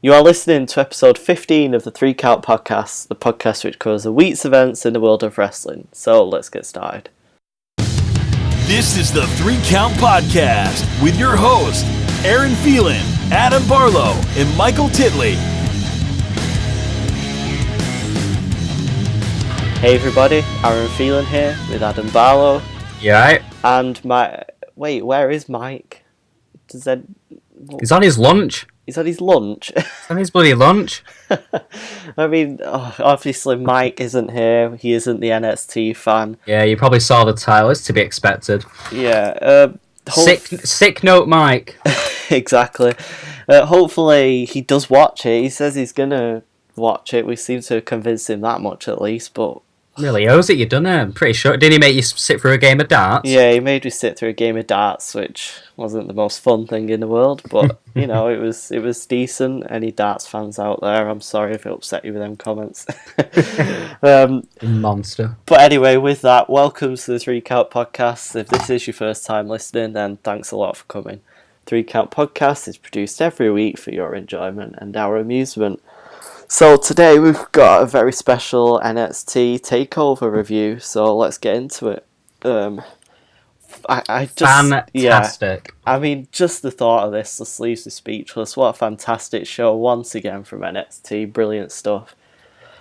You are listening to episode 15 of the 3 Count Podcast, the podcast which covers the week's events in the world of wrestling. So let's get started. This is the 3 Count Podcast with your hosts, Aaron Phelan, Adam Barlow, and Michael Titley. Hey everybody, Aaron Phelan here with Adam Barlow. You right? And wait, where is Mike? He's on his lunch. He's on his lunch? He's on his bloody lunch. I mean, obviously Mike isn't here. He isn't the NXT fan. Yeah, you probably saw the title. It's to be expected. Yeah. Sick note Mike. Exactly. Hopefully he does watch it. He says he's going to watch it. We seem to have convinced him that much at least, but... Really owes it, you done it. I'm pretty sure. Didn't he make you sit through a game of darts? Yeah, he made me sit through a game of darts, which wasn't the most fun thing in the world, but, you know, it was decent. Any darts fans out there, I'm sorry if it upset you with them comments. Monster. But anyway, with that, welcome to the 3 Count Podcast. If this is your first time listening, then thanks a lot for coming. 3 Count Podcast is produced every week for your enjoyment and our amusement. So today we've got a very special NXT Takeover review, so let's get into it. Fantastic. Yeah, I mean, just the thought of this just leaves me speechless. What a fantastic show once again from NXT. Brilliant stuff.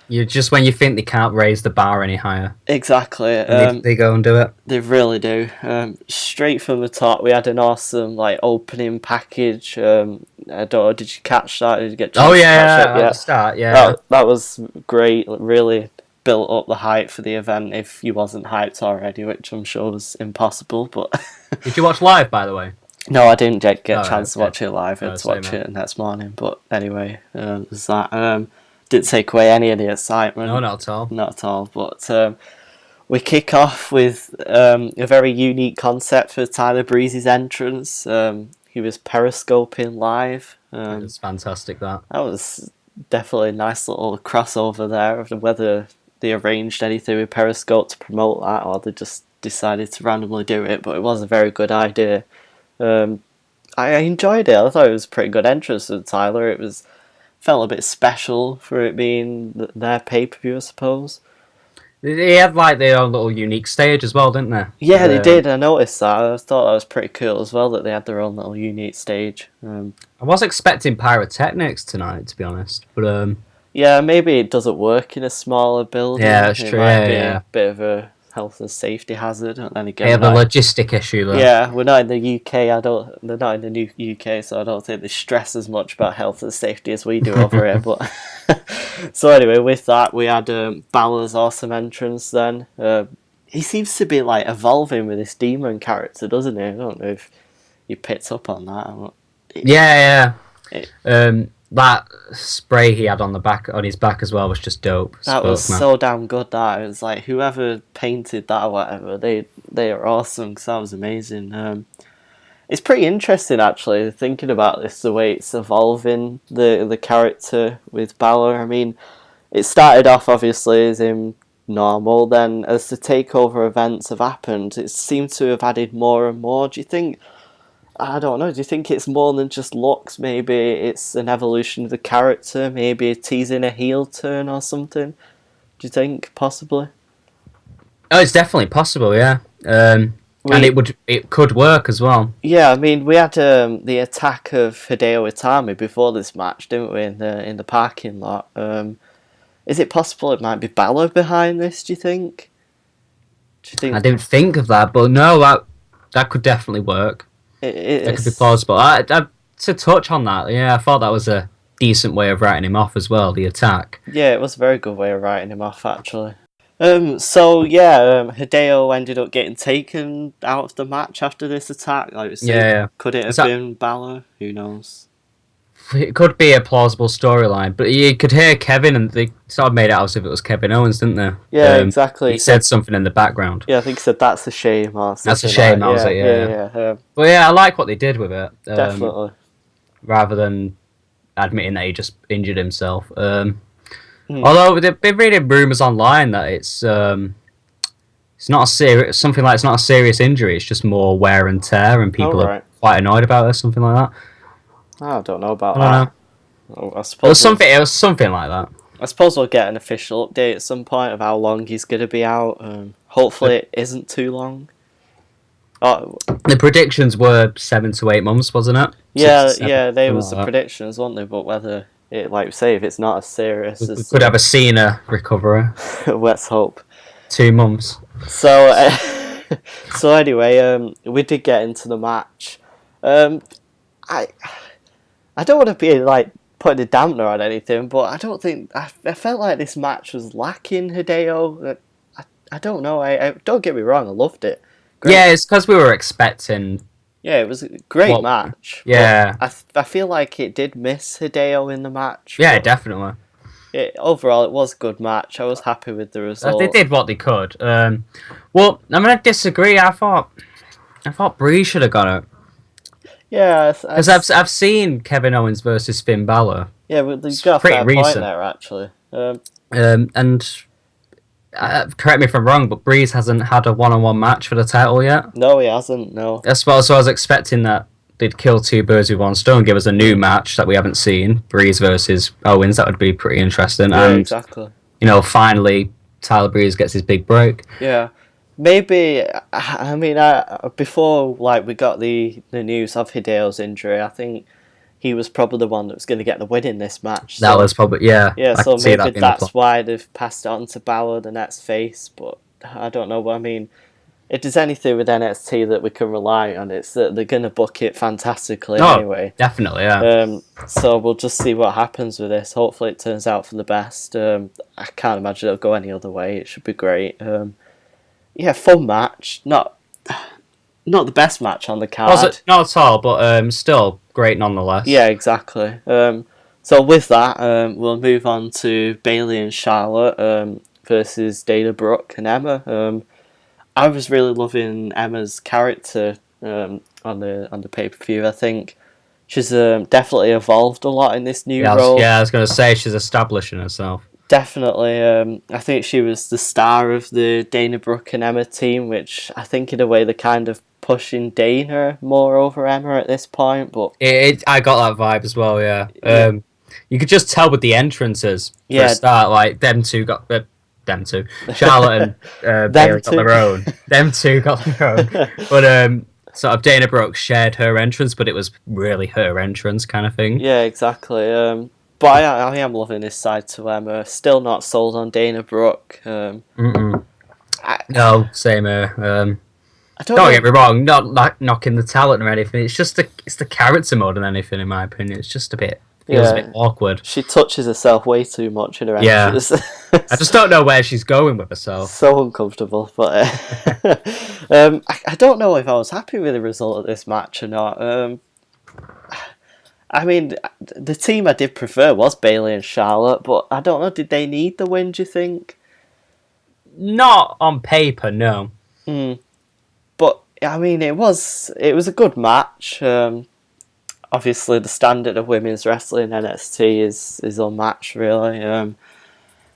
You just when you think they can't raise the bar any higher. Exactly. They go and do it. They really do. Straight from the top, we had an awesome opening package. I don't know, did you catch that? Did you get at the start, yeah. That was great. Really built up the hype for the event if you wasn't hyped already, which I'm sure was impossible. But Did you watch live, by the way? No, I didn't get a chance to watch it live. I had to watch it next morning. But anyway, there's that. Didn't take away any of the excitement. No, not at all. Not at all. But we kick off with a very unique concept for Tyler Breeze's entrance. He was periscoping live. It was fantastic, that. That was definitely a nice little crossover there. I don't know whether they arranged anything with Periscope to promote that or they just decided to randomly do it, but it was a very good idea. I enjoyed it. I thought it was a pretty good entrance with Tyler. Felt a bit special for it being their pay-per-view, I suppose. They had their own little unique stage as well, didn't they? Yeah, they did. I noticed that. I thought that was pretty cool as well that they had their own little unique stage. I was expecting pyrotechnics tonight, to be honest, but yeah, maybe it doesn't work in a smaller building. Yeah, that's true. It might be a bit of a health and safety hazard. And then again, they have a logistic issue though. Yeah, we're not in the UK. They're not in the new UK, so I don't think they stress as much about health and safety as we do over here. But so anyway, with that, we had Balor's awesome entrance. Then he seems to be evolving with this demon character, doesn't he? I don't know if you picked up on that. Yeah. That spray he had on his back as well was just dope. That was so damn good. That it was whoever painted that or whatever, they are awesome because that was amazing. It's pretty interesting actually thinking about this, the way it's evolving the character with Balor. I mean, it started off obviously as him normal, then as the takeover events have happened, it seemed to have added more and more. Do you think? I don't know, do you think it's more than just looks? Maybe it's an evolution of the character, maybe teasing a heel turn or something? Do you think, possibly? Oh, it's definitely possible, yeah. And it could work as well. Yeah, I mean, we had the attack of Hideo Itami before this match, didn't we, in the parking lot? Is it possible it might be Balor behind this, do you think? I didn't think of that, but no, that could definitely work. That could be plausible. To touch on that, yeah, I thought that was a decent way of writing him off as well, the attack. Yeah, it was a very good way of writing him off, actually. Hideo ended up getting taken out of the match after this attack. Could it have been Balor? Who knows? It could be a plausible storyline, but you could hear Kevin, and they sort of made it out as if it was Kevin Owens, didn't they? Yeah, exactly. He said something in the background. Yeah, I think he said, "That's a shame," or something. That's a shame, yeah. But yeah, I like what they did with it. Definitely. Rather than admitting that he just injured himself. Although they've been reading rumours online that it's not a serious, something like it's not a serious injury, it's just more wear and tear, and people are quite annoyed about it, something like that. I don't know about that. I suppose It was something like that. I suppose we'll get an official update at some point of how long he's going to be out. Hopefully, it isn't too long. Oh, the predictions were 7 to 8 months, wasn't it? Yeah, they was the predictions, weren't they? But whether it, like you say, if it's not as serious we as could have a Cena recovery. let's hope. 2 months. So, so anyway, we did get into the match. I don't want to be like putting a dampener on anything, but I don't think I felt like this match was lacking Hideo. I don't know. I don't get me wrong, I loved it. Great. Yeah, it's because we were expecting. Yeah, it was a great match. Yeah, I feel like it did miss Hideo in the match. Yeah, definitely. Overall, it was a good match. I was happy with the result. They did what they could. Well, I'm gonna disagree. I thought Bree should have got it. Yeah, because I've seen Kevin Owens versus Finn Balor. Yeah, but you've got a fair point there, actually. And correct me if I'm wrong, but Breeze hasn't had a one-on-one match for the title yet. No, he hasn't. No. That's well, so I was expecting that they'd kill 2 birds with 1 stone, give us a new match that we haven't seen, Breeze versus Owens. That would be pretty interesting. Yeah, and exactly. Finally, Tyler Breeze gets his big break. Yeah. Maybe, I mean, before we got the news of Hideo's injury, I think he was probably the one that was going to get the win in this match. That was probably, yeah. Yeah, so maybe that's why they've passed it on to Balor, the next face, but I don't know. I mean, if there's anything with NXT that we can rely on, it's that they're going to book it fantastically anyway. Definitely, yeah. So we'll just see what happens with this. Hopefully it turns out for the best. I can't imagine it'll go any other way. It should be great. Yeah, fun match. Not the best match on the card. Not at all, but still great nonetheless. Yeah, exactly. So with that, we'll move on to Bayley and Charlotte versus Dana Brooke and Emma. I was really loving Emma's character on the pay-per-view. I think she's definitely evolved a lot in this new role. Yeah, I was going to say she's establishing herself. Definitely. I think she was the star of the Dana Brooke and Emma team, which I think in a way they're kind of pushing Dana more over Emma at this point. But I got that vibe as well, yeah. You could just tell with the entrances for a start, like them two, Charlotte and Bayley got their own. Them two got their own. But sort of Dana Brooke shared her entrance, but it was really her entrance kind of thing. Yeah, exactly. But I am loving this side to Emma. Still not sold on Dana Brooke. No, same here. Don't get me wrong, not knocking the talent or anything. It's just the character more than anything, in my opinion. It's just feels a bit awkward. She touches herself way too much in her entrance. I just don't know where she's going with herself. So uncomfortable. But I don't know if I was happy with the result of this match or not. I mean, the team I did prefer was Bayley and Charlotte, but I don't know, did they need the win, do you think? Not on paper, no. But, I mean, it was a good match. Obviously, the standard of women's wrestling in NXT is unmatched, really.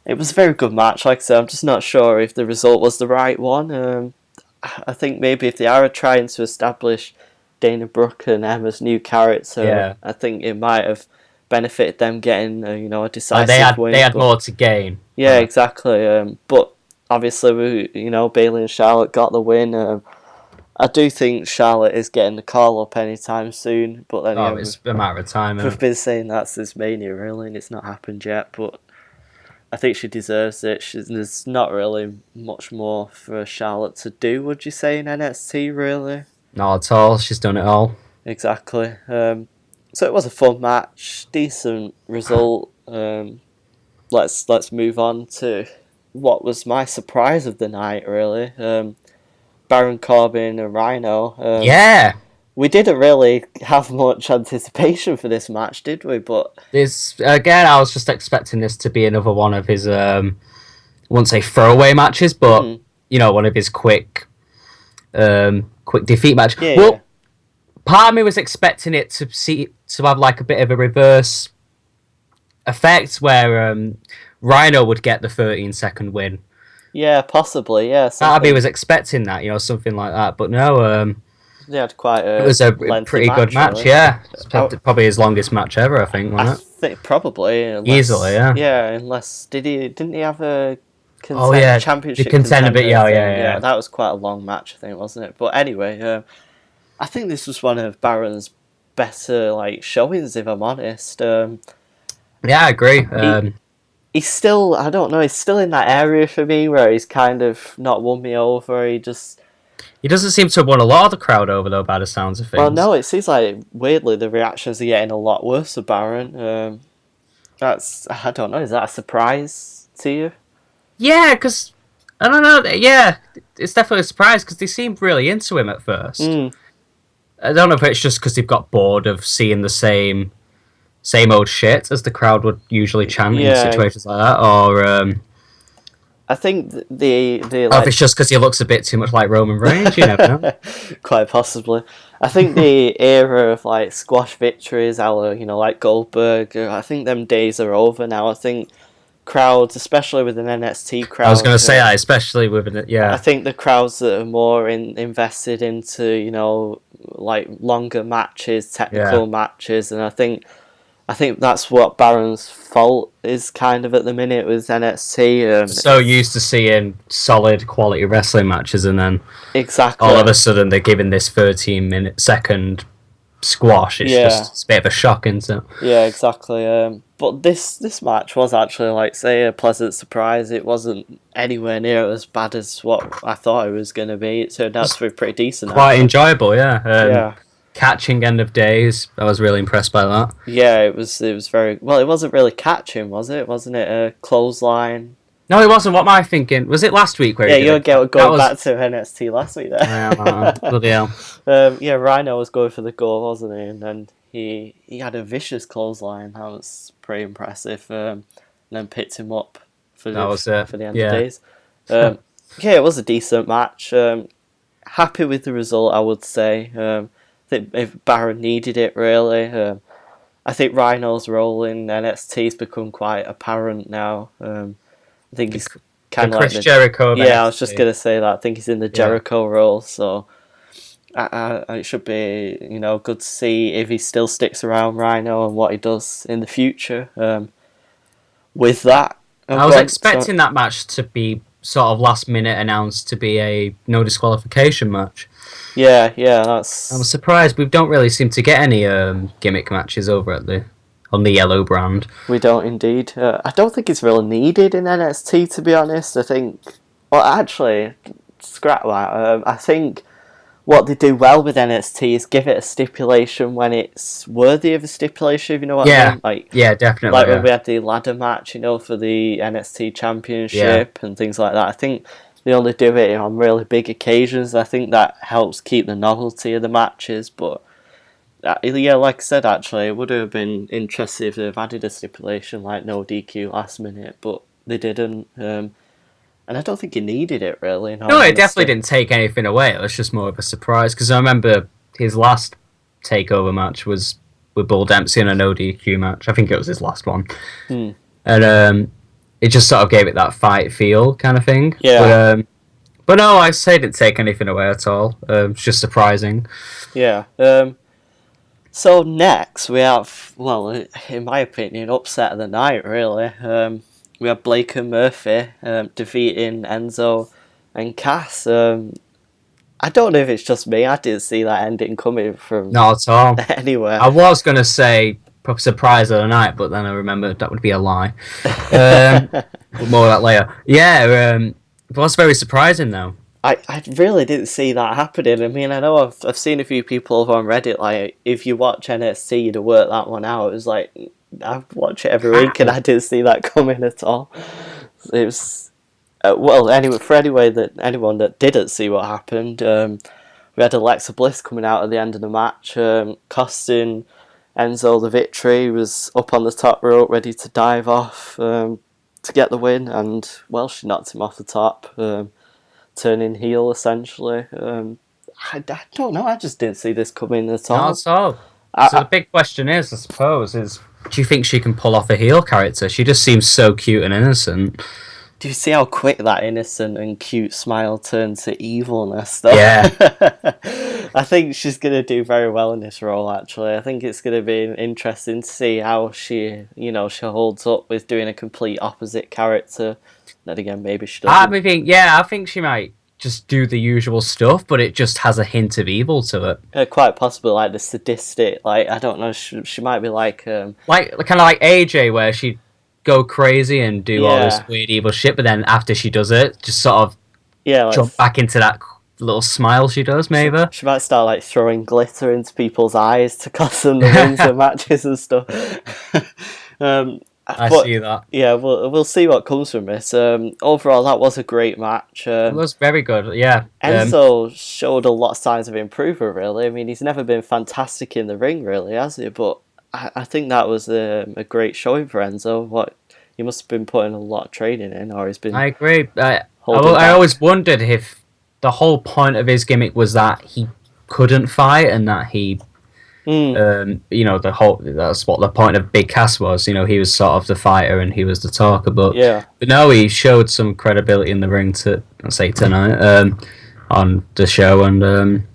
It was a very good match. Like I said, I'm just not sure if the result was the right one. I think maybe if they are trying to establish Dana Brooke and Emma's new character, I think it might have benefited them getting a decisive win. They had more to gain. Yeah, exactly. But obviously, Bayley and Charlotte got the win. I do think Charlotte is getting the call up anytime soon. But then it's a matter of time. We've been saying that since Mania, really, and it's not happened yet. But I think she deserves it. There's not really much more for Charlotte to do, would you say, in NXT, really? Not at all. She's done it all. Exactly. So it was a fun match, decent result. Let's move on to what was my surprise of the night, really. Baron Corbin and Rhino. We didn't really have much anticipation for this match, did we? But again, I was just expecting this to be another one of his, I wouldn't say throwaway matches, but one of his quick defeat match. Part of me was expecting it to have like a bit of a reverse effect where Rhino would get the 13-second win. Yeah, possibly. Yeah, part of me was expecting that, something like that. But no, They had quite a It was a lengthy pretty good match, really. yeah. It's probably his longest match ever, I think, wasn't I think probably Easily, yeah. Yeah, unless didn't he have a championship the contender bit, thing? yeah. That was quite a long match, I think, wasn't it? But anyway, I think this was one of Baron's better showings, if I'm honest. Yeah, I agree. He's still, I don't know, he's still in that area for me where he's kind of not won me over. He doesn't seem to have won a lot of the crowd over, though, by the sounds of things. Well, no, it seems like, weirdly, the reactions are getting a lot worse with Baron. I don't know, is that a surprise to you? Yeah, because, I don't know, yeah, it's definitely a surprise, because they seemed really into him at first. I don't know if it's just because they've got bored of seeing the same old shit as the crowd would usually chant in situations like that, or I think or if it's just because he looks a bit too much like Roman Reigns, you never know. Quite possibly. I think the era of squash victories, like Goldberg, I think them days are over now. I think crowds, especially with an NXT crowd, I was going to say that, especially with it, yeah. I think the crowds that are more invested into longer matches, technical matches, and I think that's what Baron's fault is kind of at the minute with NXT. So used to seeing solid quality wrestling matches, and then exactly all of a sudden they're giving this 13-second squash. It's a bit of a shock, isn't it? Yeah, exactly. But this match was actually, a pleasant surprise. It wasn't anywhere near as bad as what I thought it was going to be. It turned out to be pretty decent. Quite enjoyable, yeah. Catching end of days, I was really impressed by that. Yeah, it was very well. It wasn't really catching, was it? Wasn't it a clothesline? No, it wasn't. What am I thinking? Was it last week where? Yeah, you're going back to NXT last week there. Yeah, bloody hell. Rhino was going for the goal, wasn't he? And then he had a vicious clothesline. That was pretty impressive. And then picked him up for the end of days. It was a decent match. Happy with the result, I would say. I think if Baron needed it, really. I think Rhino's role in NXT has become quite apparent now. I think he's kind of Chris Jericho. Yeah, I was just going to say that. I think he's in the Jericho role, so it should be good to see if he still sticks around Rhino and what he does in the future. With that, I was expecting that match to be sort of last minute announced to be a no disqualification match. Yeah, that's. I'm surprised we don't really seem to get any gimmick matches over on the yellow brand. We don't indeed. I don't think it's really needed in NXT, to be honest. I think, well, actually, scrap that. I think what they do well with NXT is give it a stipulation when it's worthy of a stipulation. If you know what I mean? Definitely. When we had the ladder match, for the NXT Championship and things like that. I think they only do it on really big occasions. I think that helps keep the novelty of the matches. But like I said, actually, it would have been interesting if they've added a stipulation like no DQ last minute, but they didn't. And I don't think he needed it, really. No, it definitely didn't take anything away. It was just more of a surprise, because I remember his last takeover match was with Bull Dempsey in a no DQ match. I think it was his last one. And it just sort of gave it that fight feel kind of thing. Yeah. But no, I say it didn't take anything away at all. It's just surprising. Yeah. So next we have, well, in my opinion, upset of the night, really. We have Blake and Murphy defeating Enzo and Cass. I don't know if it's just me. I didn't see that ending coming from not at all anywhere. I was going to say surprise of the night, but then I remembered that would be a lie. More of that later. Yeah, it was very surprising though. I really didn't see that happening. I mean, I know I've seen a few people over on Reddit, if you watch NXT to work that one out, it was I watch it every week and I didn't see that coming at all. It was anyway, for anyone that didn't see what happened, we had Alexa Bliss coming out at the end of the match, costing Enzo the victory. He was up on the top rope ready to dive off to get the win, and she knocked him off the top, turning heel essentially. I don't know, I just didn't see this coming at all. Not at all. So the big question is, I suppose, do you think she can pull off a heel character? She just seems so cute and innocent. Do you see how quick that innocent and cute smile turned to evilness, though? Yeah. I think she's going to do very well in this role, actually. I think it's going to be interesting to see how she holds up with doing a complete opposite character. Then again, maybe she doesn't. I think she might just do the usual stuff, but it just has a hint of evil to it. Quite possibly, like the sadistic, like, I don't know, she might be like... kind of like AJ, where she'd go crazy and do all this weird evil shit, but then after she does it, just sort of jump back into that little smile she does, maybe. She might start like throwing glitter into people's eyes to cost them the wins of matches and stuff. I see that. Yeah, we'll see what comes from this. Overall, that was a great match. It was very good, yeah. Enzo showed a lot of signs of improvement, really. I mean, he's never been fantastic in the ring, really, has he? But I think that was a great showing for Enzo. He must have been putting a lot of training in, or he's been... I agree. I always wondered if the whole point of his gimmick was that he couldn't fight and that he... that's what the point of Big Cass was. He was sort of the fighter and he was the talker. But no, he showed some credibility in the ring tonight on the show, and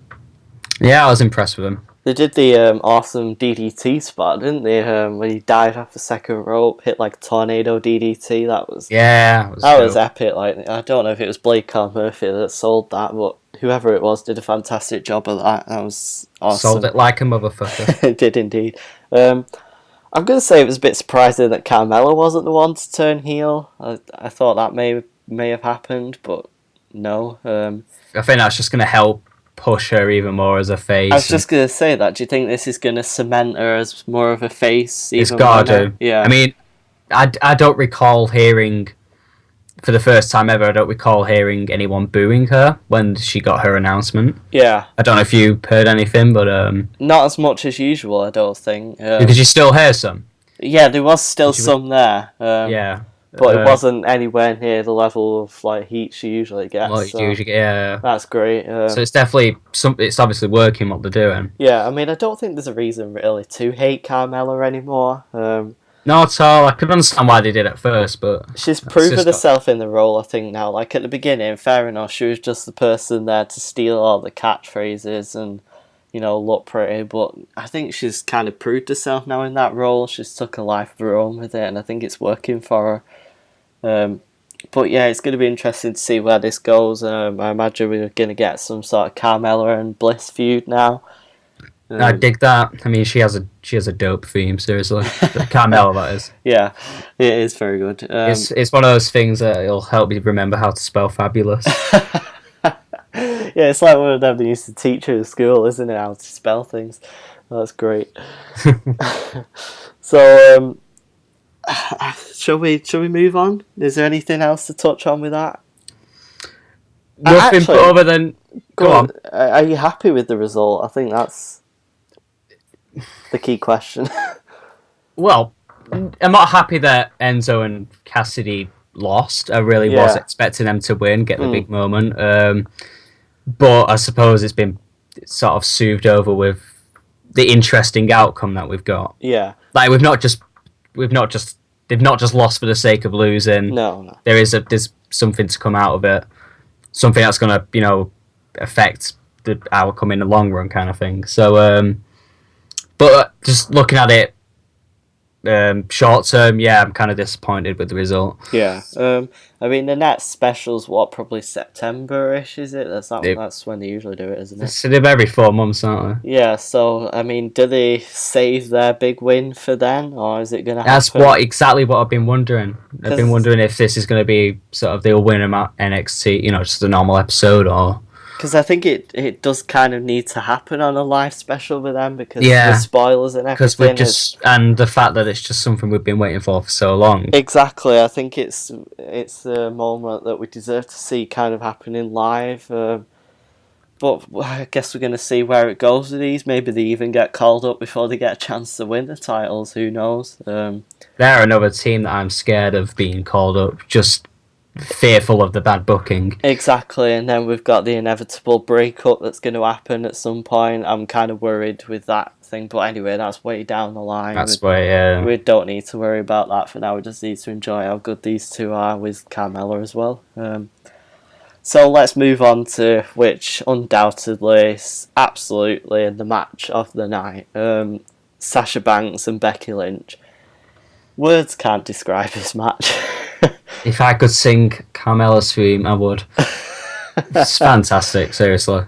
I was impressed with him. They did the awesome DDT spot, didn't they? When he dived off the second rope, hit like tornado DDT. That was epic. Like, I don't know if it was Blake or Murphy that sold that, but whoever it was did a fantastic job of that. That was awesome. Sold it like a motherfucker. It did indeed. I'm going to say it was a bit surprising that Carmella wasn't the one to turn heel. I thought that may have happened, but no. I think that's just going to help push her even more as a face. I was just going to say that. Do you think this is going to cement her as more of a face? It's got to. Yeah. I mean, I don't recall hearing... For the first time ever, I don't recall hearing anyone booing her when she got her announcement. Yeah. I don't know if you heard anything, but... Not as much as usual, I don't think. Because you still hear some? Yeah, there was still some there. Yeah. But it wasn't anywhere near the level of like heat she usually gets. That's great. So it's definitely... It's obviously working what they're doing. Yeah, I mean, I don't think there's a reason really to hate Carmella anymore. Not at all. I could understand why they did at first, but... She's proven herself in the role, I think, now. Like, at the beginning, fair enough, she was just the person there to steal all the catchphrases and, look pretty. But I think she's kind of proved herself now in that role. She's took a life of her own with it, and I think it's working for her. But yeah, it's going to be interesting to see where this goes. I imagine we're going to get some sort of Carmella and Bliss feud now. I dig that. I mean, she has a dope theme. Seriously, Carmella, that is. Yeah, it is very good. It's one of those things that it'll help you remember how to spell fabulous. Yeah, it's like one of them that used to teach her at school, isn't it? How to spell things. That's great. So, shall we move on? Is there anything else to touch on with that? Nothing other than go on. Are you happy with the result? I think that's the key question. Well, I'm not happy that Enzo and Cassidy lost. I really was expecting them to win, get the big moment. But I suppose it's been sort of soothed over with the interesting outcome that we've got. Yeah. Like they've not just lost for the sake of losing. No. There's something to come out of it. Something that's gonna, affect the outcome in the long run kind of thing. So but just looking at it short term, I'm kind of disappointed with the result. Yeah. I mean, the next special's probably September-ish, is it? That's when they usually do it, isn't it? So they're every 4 months, aren't they? Yeah, so, I mean, do they save their big win for then, or is it going to happen? That's exactly what I've been wondering. I've been wondering if this is going to be sort of they'll win them at NXT, just a normal episode, or... Because I think it does kind of need to happen on a live special with them because the spoilers and everything. And the fact that it's just something we've been waiting for so long. Exactly, I think it's a moment that we deserve to see kind of happening live. But I guess we're going to see where it goes with these. Maybe they even get called up before they get a chance to win the titles. Who knows? They're another team that I'm scared of being called up. Just fearful of the bad booking. Exactly, and then we've got the inevitable breakup that's going to happen at some point. I'm kind of worried with that thing, but anyway, that's way down the line. That's why We don't need to worry about that for now. We just need to enjoy how good these two are with Carmella as well. So let's move on to which undoubtedly is absolutely the match of the night. Sasha Banks and Becky Lynch. Words can't describe this match. If I could sing Carmella's theme, I would. It's fantastic, seriously.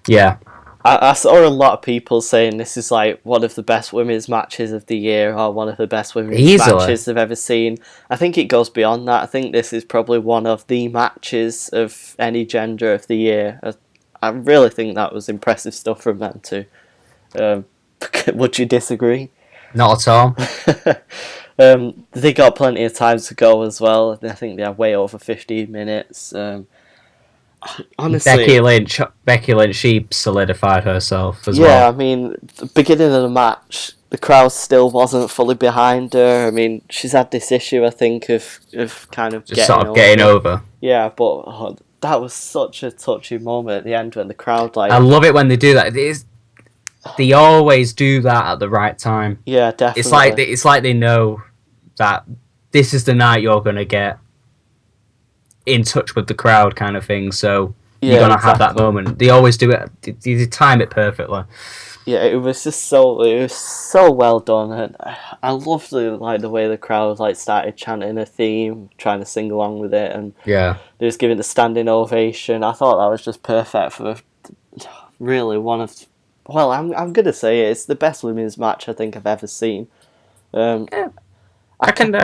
Yeah. I saw a lot of people saying this is like one of the best women's matches of the year, or one of the best women's matches they've ever seen. I think it goes beyond that. I think this is probably one of the matches of any gender of the year. I really think that was impressive stuff from them too. Would you disagree? Not at all. They got plenty of time to go as well. I think they have way over 15 minutes. Honestly, Becky Lynch, she solidified herself as well. well. Yeah, I mean, the beginning of the match, the crowd still wasn't fully behind her. I mean, she's had this issue, I think, of kind of just getting over. Yeah, but that was such a touching moment at the end when the crowd I love it when they do that. They always do that at the right time. Yeah, definitely. It's like they know that this is the night you're gonna get in touch with the crowd, kind of thing. So you're gonna have that moment. They always do it. They time it perfectly. Yeah, it was so well done, and I loved the way the crowd started chanting a theme, trying to sing along with it, and they was giving the standing ovation. I thought that was just perfect for really one of. Well, I'm gonna say it's the best women's match I think I've ever seen. I can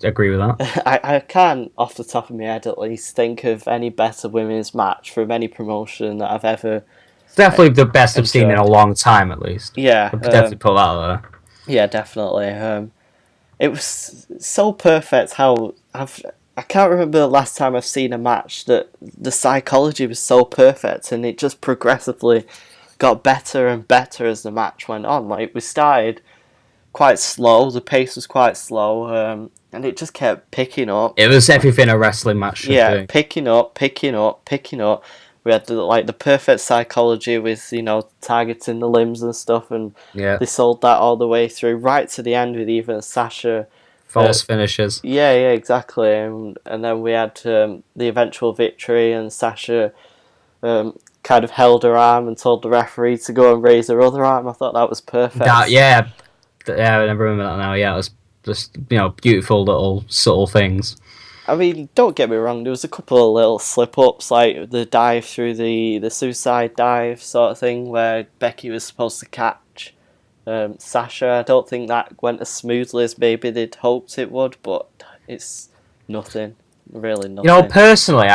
agree with that. I can't, off the top of my head at least, think of any better women's match from any promotion that I've ever. It's definitely the best I've seen in a long time, at least. Yeah, I'd definitely put that there. Yeah, definitely. It was so perfect how I can't remember the last time I've seen a match that the psychology was so perfect, and it just progressively got better and better as the match went on. Like, we started quite slow, the pace was quite slow, and it just kept picking up. It was everything a wrestling match should be. Picking up. We had the perfect psychology with, targeting the limbs and stuff, and they sold that all the way through, right to the end with even Sasha. False finishes. Yeah, exactly. And then we had the eventual victory, and Sasha kind of held her arm and told the referee to go and raise her other arm. I thought that was perfect. Yeah, I remember that now. Yeah, it was just, beautiful little subtle things. I mean, don't get me wrong, there was a couple of little slip-ups, like the dive through the suicide dive sort of thing, where Becky was supposed to catch Sasha. I don't think that went as smoothly as maybe they'd hoped it would, but it's nothing. Really nothing. Personally,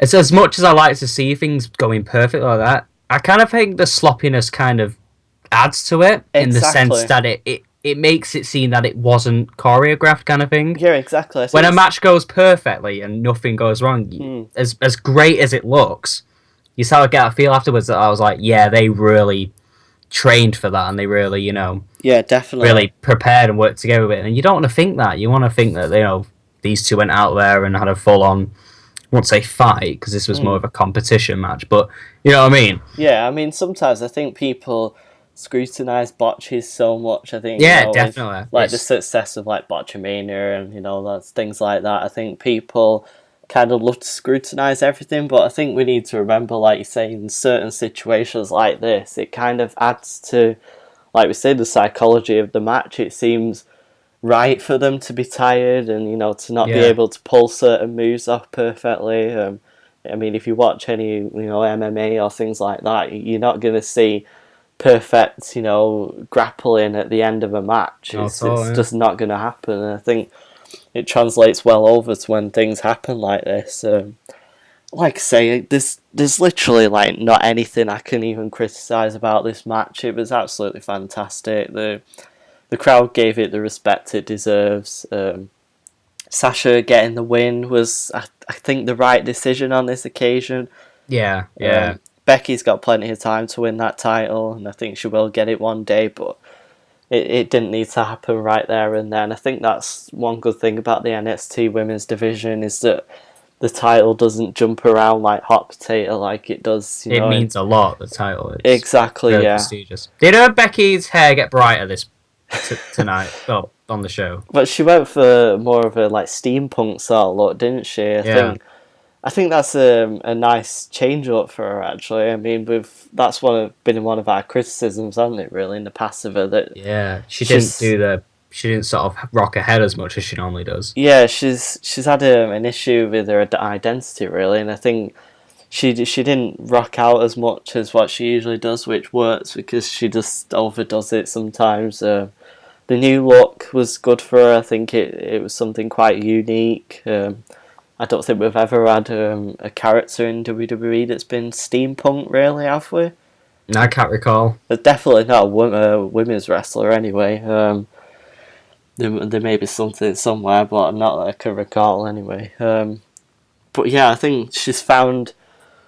it's as much as I like to see things going perfect like that, I kind of think the sloppiness kind of adds to it, in the sense that it makes it seem that it wasn't choreographed, kind of thing. Yeah, exactly. When a match goes perfectly and nothing goes wrong, as great as it looks, you sort of get a feel afterwards that I was like, yeah, they really trained for that, and they really, definitely, really prepared and worked together with it. And you don't want to think that. You want to think that, these two went out there and had a full-on, I won't say fight, because this was more of a competition match, but you know what I mean? Yeah, I mean, sometimes I think people scrutinise botches so much. I think definitely, with, the success of Botchamania and that's things like that. I think people kind of love to scrutinise everything, but I think we need to remember, like you say, in certain situations like this, it kind of adds to, like we say, the psychology of the match. It seems right for them to be tired and to not be able to pull certain moves off perfectly. I mean, if you watch any MMA or things like that, you're not going to see perfect grappling at the end of a match. It's just not going to happen, and I think it translates well over to when things happen like this. Like I say, there's literally not anything I can even criticise about this match. It was absolutely fantastic. The crowd gave it the respect it deserves. Sasha getting the win was, I think, the right decision on this occasion. Yeah. Becky's got plenty of time to win that title, and I think she will get it one day, but it didn't need to happen right there and then. I think that's one good thing about the NXT women's division is that the title doesn't jump around like hot potato like it does. It means a lot. The title. It's exactly, very yeah. prestigious. Did Becky's hair get brighter tonight? Well, on the show. But she went for more of a like steampunk sort of look, didn't she? I think that's a nice change up for her. Actually, I mean, that's been one of our criticisms, hasn't it? Really, in the past of her that she didn't sort of rock her head as much as she normally does. Yeah, she's had an issue with her identity really, and I think she didn't rock out as much as what she usually does, which works because she just overdoes it sometimes. The new look was good for her. I think it was something quite unique. I don't think we've ever had a character in WWE that's been steampunk, really, have we? No, I can't recall. There's definitely not a women's wrestler, anyway. There may be something somewhere, but not that I can recall, anyway. But yeah, I think she's found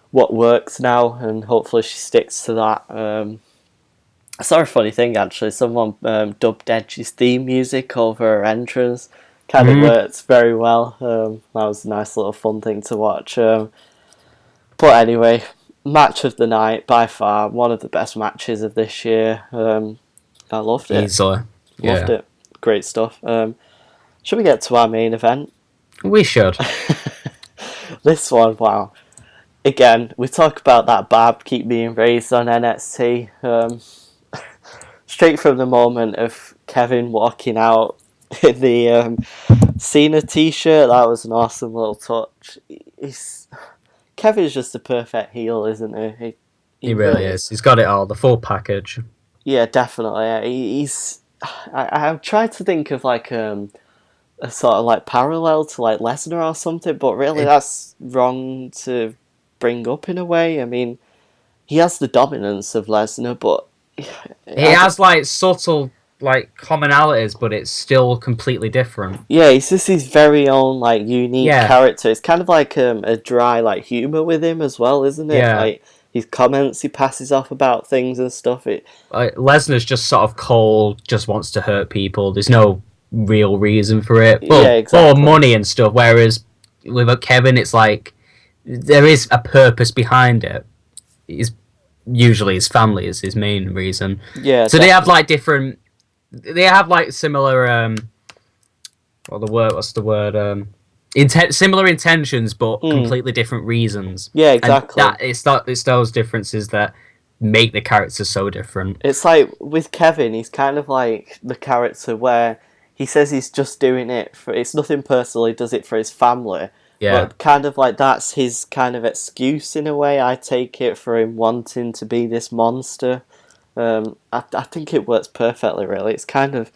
what works now, and hopefully she sticks to that. I saw a funny thing, actually. Someone dubbed Edge's theme music over her entrance. Kind of works very well. That was a nice little fun thing to watch. But anyway, match of the night, by far, one of the best matches of this year. I loved it. Easily. Loved it. Great stuff. Should we get to our main event? We should. This one, wow. Again, we talk about that bar keep being raised on NXT. Straight from the moment of Kevin walking out in the Cena t-shirt, that was an awesome little touch. Kevin's just a perfect heel, isn't he? He really is. He's got it all, the full package. Yeah, definitely. I've tried to think of like a sort of like parallel to like Lesnar or something, but really that's wrong to bring up in a way. I mean, he has the dominance of Lesnar, but he has like subtle like commonalities, but it's still completely different. Yeah, he's just his very own like unique character. It's kind of like a dry like humor with him as well, isn't it? Yeah. Like his comments he passes off about things and stuff. Lesnar's just sort of cold, just wants to hurt people. There's no real reason for it. Yeah, exactly. For money and stuff. Whereas with Kevin, it's like there is a purpose behind it. Usually his family is his main reason. Yeah. So they have like different. They have like similar. What's the word? Similar intentions, but completely different reasons. Yeah, exactly. And it's those differences that make the characters so different. It's like with Kevin, he's kind of like the character where he says he's just doing it for. It's nothing personal. He does it for his family. Yeah. But kind of like that's his kind of excuse in a way. I take it for him wanting to be this monster. I think it works perfectly. Really, it's kind of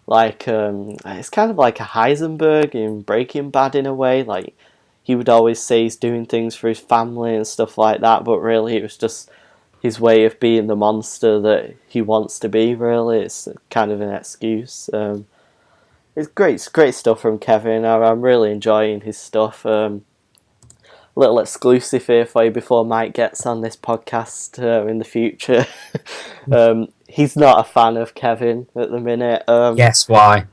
like a Heisenberg in Breaking Bad in a way. Like he would always say he's doing things for his family and stuff like that, but really it was just his way of being the monster that he wants to be. Really, it's kind of an excuse. It's great stuff from Kevin. I'm really enjoying his stuff. Little exclusive here for you before Mike gets on this podcast in the future. He's not a fan of Kevin at the minute. Guess why?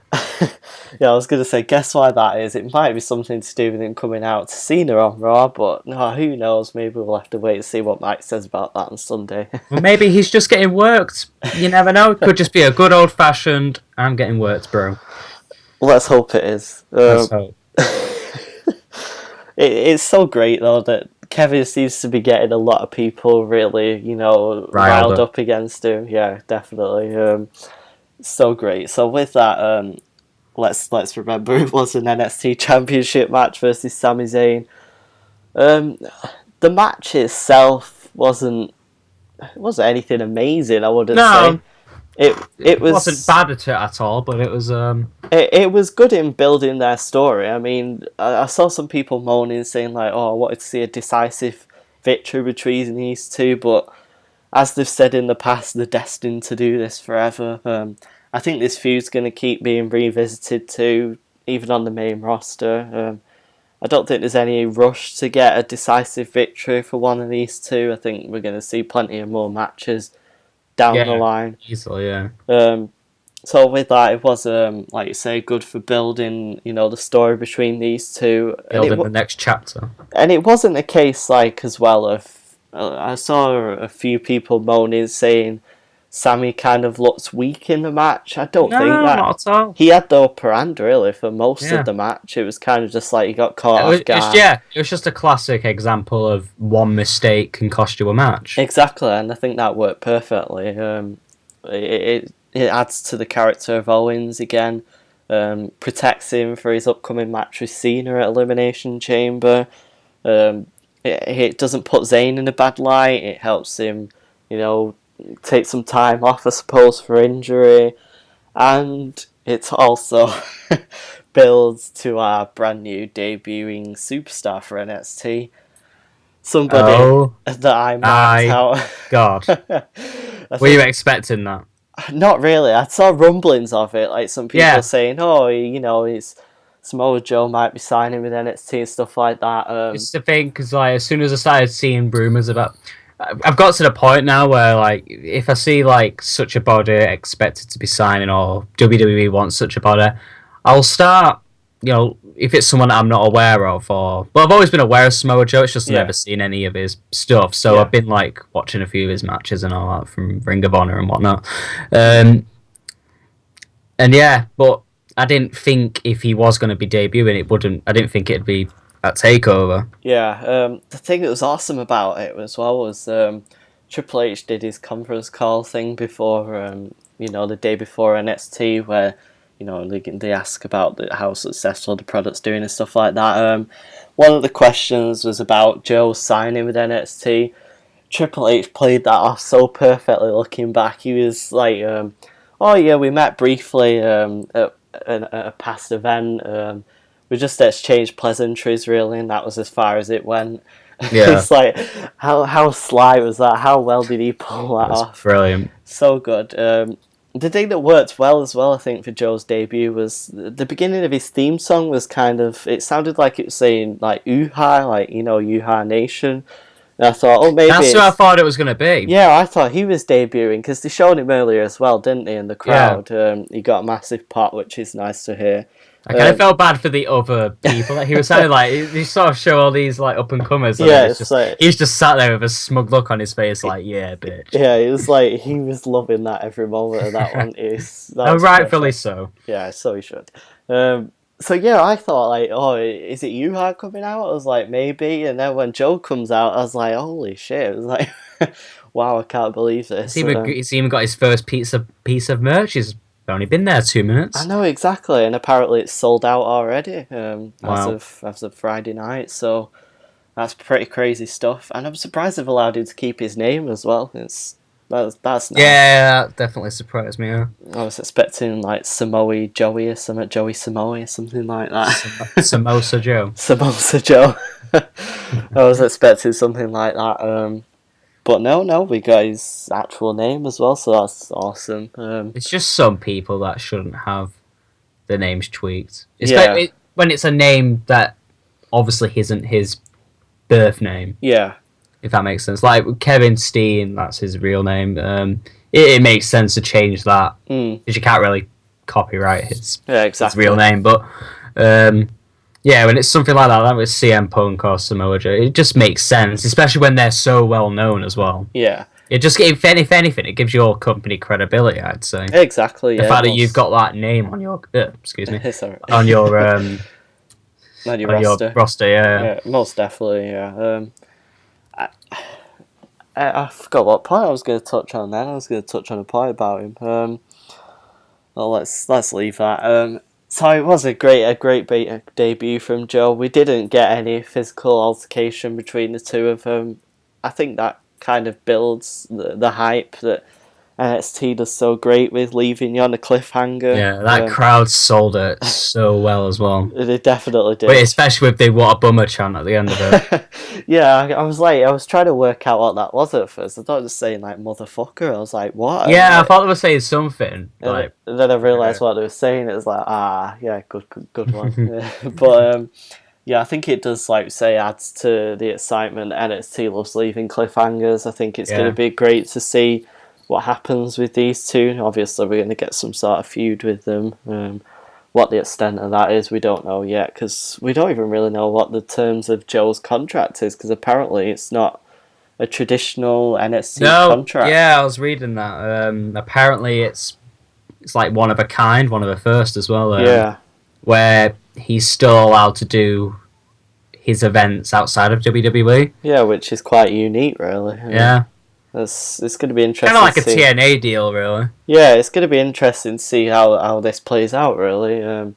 Yeah, I was going to say, guess why that is. It might be something to do with him coming out to Cena on Raw, but no, who knows? Maybe we'll have to wait and see what Mike says about that on Sunday. Well, maybe he's just getting worked. You never know. It could just be a good old-fashioned, I'm getting worked, bro. Let's hope it is. Let's hope. It's so great, though, that Kevin seems to be getting a lot of people really, riled up against him. Yeah, definitely. So great. So with that, let's remember it was an NXT Championship match versus Sami Zayn. The match itself wasn't anything amazing, I wouldn't say. It wasn't bad at all, but it was it was good in building their story. I mean, I saw some people moaning, saying like, "Oh, I wanted to see a decisive victory between these two," but as they've said in the past, they're destined to do this forever. I think this feud's going to keep being revisited too, even on the main roster. I don't think there's any rush to get a decisive victory for one of these two. I think we're going to see plenty of more matches down the line. Easily, yeah. So with that, it was like you say, good for building, the story between these two. Building the next chapter. And it wasn't a case like as well of I saw a few people moaning saying Sammy kind of looked weak in the match. I don't think that. Not at all. He had the upper hand really for most of the match. It was kind of just like he got caught off guard. It was just a classic example of one mistake can cost you a match. Exactly, and I think that worked perfectly. It adds to the character of Owens again, protects him for his upcoming match with Cena at Elimination Chamber. It doesn't put Zayn in a bad light. It helps him, take some time off, I suppose, for injury. And it also builds to our brand new debuting superstar for NXT. Somebody that I marked out. God. Were you expecting that? Not really. I saw rumblings of it, like some people saying, it's Samoa Joe might be signing with NXT and stuff like that. It's the thing, because like, as soon as I started seeing rumours about... I've got to the point now where, like, if I see, like, such a body expected to be signing or WWE wants such a body, I'll start, if it's someone that I'm not aware of or... Well, I've always been aware of Samoa Joe, it's just never seen any of his stuff, so I've been, like, watching a few of his matches and all that from Ring of Honor and whatnot. But I didn't think if he was going to be debuting, I didn't think it'd be at TakeOver. Yeah, the thing that was awesome about it as well was Triple H did his conference call thing before, the day before NXT, where, they ask about how successful the product's doing and stuff like that. One of the questions was about Joe signing with NXT. Triple H played that off so perfectly looking back. He was like, we met briefly at a past event. We just exchanged pleasantries, really, and that was as far as it went. Yeah. It's like, how sly was that? How well did he pull that off? Brilliant. So good. The thing that worked well as well, I think, for Joe's debut was the beginning of his theme song was kind of, it sounded like it was saying, like, Uha, like, Uha Nation. And I thought, maybe that's what I thought it was going to be. Yeah, I thought he was debuting, because they showed him earlier as well, didn't they, in the crowd? Yeah. He got a massive pop, which is nice to hear. I kind of felt bad for the other people. He was sounding like he sort of show all these like up and comers. Yeah, he's just sat there with a smug look on his face, like bitch. Yeah, it was like he was loving that every moment of that one. Rightfully so. Yeah, so he should. I thought like, is it Yuha coming out? I was like, maybe. And then when Joe comes out, I was like, holy shit! It was like, wow, I can't believe this. He's even got his first piece of merch. He's only been there 2 minutes. I know, exactly, and apparently it's sold out already as of Friday night, so that's pretty crazy stuff. And I'm surprised they've allowed him to keep his name as well. That's nice. Yeah, that definitely surprised me. Yeah. I was expecting like Samoa Joey or something, Joey Samoa or something like that. Samosa Joe. Samosa Joe. I was expecting something like that. But no, we got his actual name as well, so that's awesome. It's just some people that shouldn't have their names tweaked. When it's a name that obviously isn't his birth name. Yeah. If that makes sense. Like Kevin Steen, that's his real name. It makes sense to change that. Because you can't really copyright his real name. But when it's something like that with CM Punk or Samoa Joe, it just makes sense, especially when they're so well known as well. Yeah. It just, if anything, it gives your company credibility, I'd say. Exactly. The fact that you've got that name on your, Sorry. on your roster, yeah. Most definitely, yeah. I forgot what point I was going to touch on then. I was going to touch on a point about him. Well, let's leave that. So it was a great debut from Joe. We didn't get any physical altercation between the two of them. I think that kind of builds the hype that NXT does so great with, leaving you on a cliffhanger. Yeah, that crowd sold it so well as well. They definitely did. But especially with the "what a bummer" chant at the end of it. Yeah, I was trying to work out what that was at first. I thought it was saying like "motherfucker." I was like, "What?" Yeah, I thought they were saying something. And then I realised what they were saying. It was like, good one. But I think it does, like say, adds to the excitement. NXT loves leaving cliffhangers. I think it's going to be great to see what happens with these two. Obviously, we're going to get some sort of feud with them. What the extent of that is, we don't know yet, because we don't even really know what the terms of Joe's contract is, because apparently it's not a traditional NXT contract. Yeah, I was reading that. Apparently it's like one of a kind, one of the first as well. Yeah. Where he's still allowed to do his events outside of WWE. Yeah, which is quite unique, really. Yeah. It's going to be interesting. Kind of like a TNA deal, really. Yeah, it's going to be interesting to see how this plays out, really.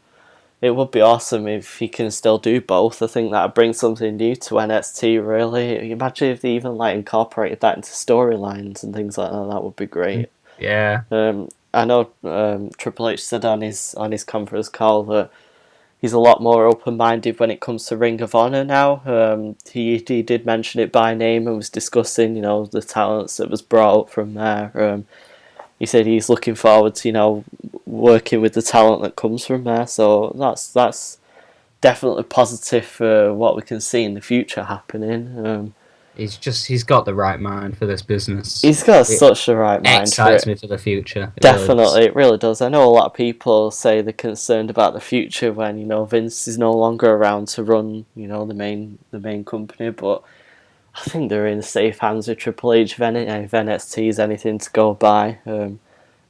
It would be awesome if he can still do both. I think that would bring something new to NXT, really. Imagine if they even incorporated that into storylines and things like that. That would be great. Yeah. I know Triple H said on his conference call that he's a lot more open-minded when it comes to Ring of Honor now. He did mention it by name and was discussing, the talents that was brought up from there. He said he's looking forward to, working with the talent that comes from there. So that's definitely positive for what we can see in the future happening. He's got the right mind for this business. He's got such the right mind. Excites me for the future. Definitely, it really does. I know a lot of people say they're concerned about the future when Vince is no longer around to run the main company, but I think they're in safe hands with Triple H. If NXT is anything to go by.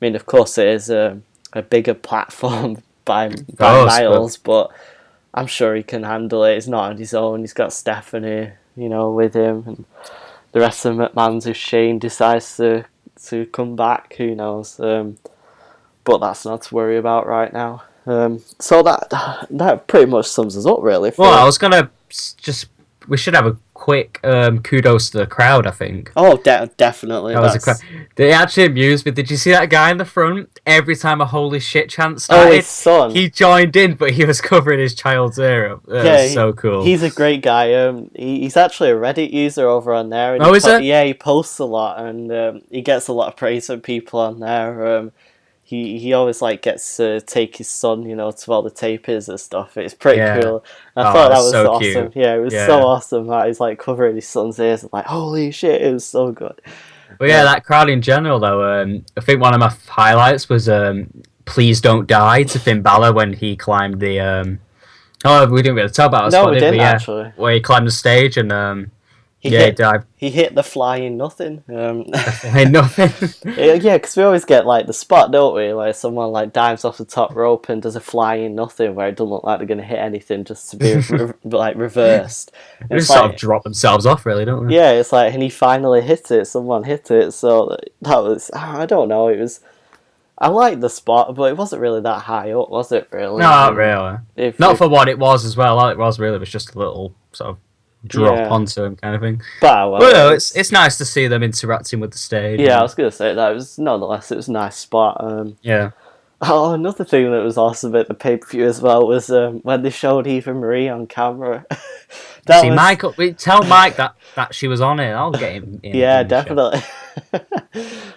Of course, it is a bigger platform by miles, but I'm sure he can handle it. He's not on his own. He's got Stephanie, with him, and the rest of the McMahons. If Shane decides to come back, who knows? But that's not to worry about right now. So that pretty much sums us up, really. I was gonna we should have a quick kudos to the crowd, I think. Oh, definitely. They actually amused me. Did you see that guy in the front? Every time a holy shit chant started, his son. He joined in, but he was covering his child's ear up. Was so cool. He's a great guy. He's actually a Reddit user over on there. And is it? Yeah, he posts a lot, and he gets a lot of praise from people on there. He always gets to take his son, to all the tapers and stuff. It's pretty cool. I thought that was so awesome. Cute. Yeah, it was so awesome that he's covering his son's ears and holy shit, it was so good. Well, yeah, that crowd in general though. I think one of my highlights was "Please Don't Die" to Finn Balor when he climbed the. We didn't really talk about it. No, we didn't actually. Where he climbed the stage and. He dived. He hit the flying nothing. Nothing. Yeah, because we always get the spot, don't we? Where someone dives off the top rope and does a flying nothing, where it doesn't look like they're going to hit anything, just to be reversed. They just sort of drop themselves off, really, don't they? Yeah, it's and he finally hit it. Someone hit it, so that was. I don't know. It was. I liked the spot, but it wasn't really that high up, was it? Really? No, not really. For what it was as well. All it was really was just a little sort of drop onto him kind of thing. But it's nice to see them interacting with the stage. Yeah, I was going to say that. It was nonetheless, it was a nice spot. Yeah. Oh, another thing that was awesome at the pay-per-view as well was when they showed Eva Marie on camera. Michael, tell Mike that she was on it. I'll get him in. Yeah, definitely.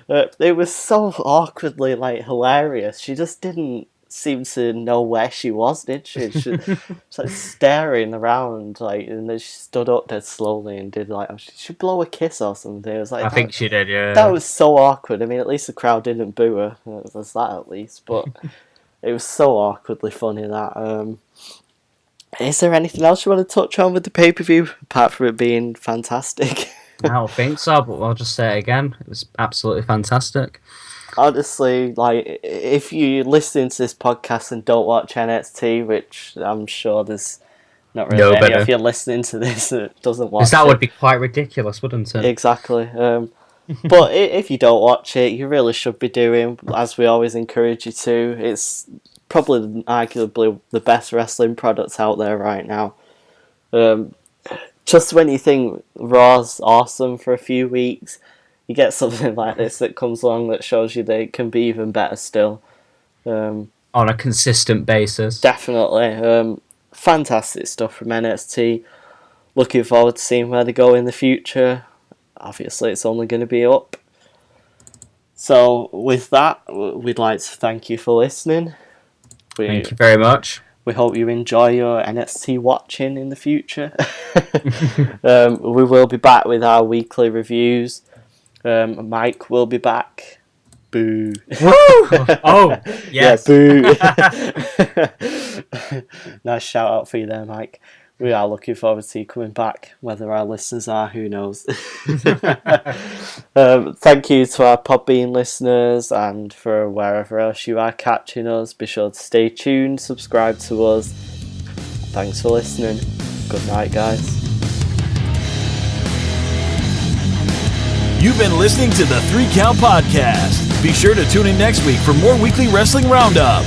It was so awkwardly hilarious. She just didn't seem to know where she was, did she? She was staring around, and then she stood up dead slowly and did she should blow a kiss or something. It was I think she did, yeah. That was so awkward. At least the crowd didn't boo her. There's that at least, but it was so awkwardly funny that. Is there anything else you want to touch on with the pay-per-view apart from it being fantastic? I don't think so, but I'll just say it again. It was absolutely fantastic. Honestly, if you listen to this podcast and don't watch NXT, which I'm sure there's not really any of you listening to this that doesn't watch it. That would be quite ridiculous, wouldn't it? Exactly. But if you don't watch it, you really should be doing, as we always encourage you to. It's probably arguably the best wrestling product out there right now. Just when you think Raw's awesome for a few weeks, you get something like this that comes along that shows you that it can be even better still. On a consistent basis. Definitely. Fantastic stuff from NXT. Looking forward to seeing where they go in the future. Obviously, it's only going to be up. So, with that, we'd like to thank you for listening. Thank you very much. We hope you enjoy your NXT watching in the future. We will be back with our weekly reviews. Mike will be back. Boo. Woo! Oh, yes. Yeah, boo. Nice shout out for you there, Mike. We are looking forward to you coming back. Whether our listeners are, who knows. Thank you to our Podbean listeners, and for wherever else you are catching us, be sure to stay tuned, subscribe to us. Thanks for listening. Good night, guys. You've been listening to the 3 Count Podcast. Be sure to tune in next week for more weekly wrestling roundup.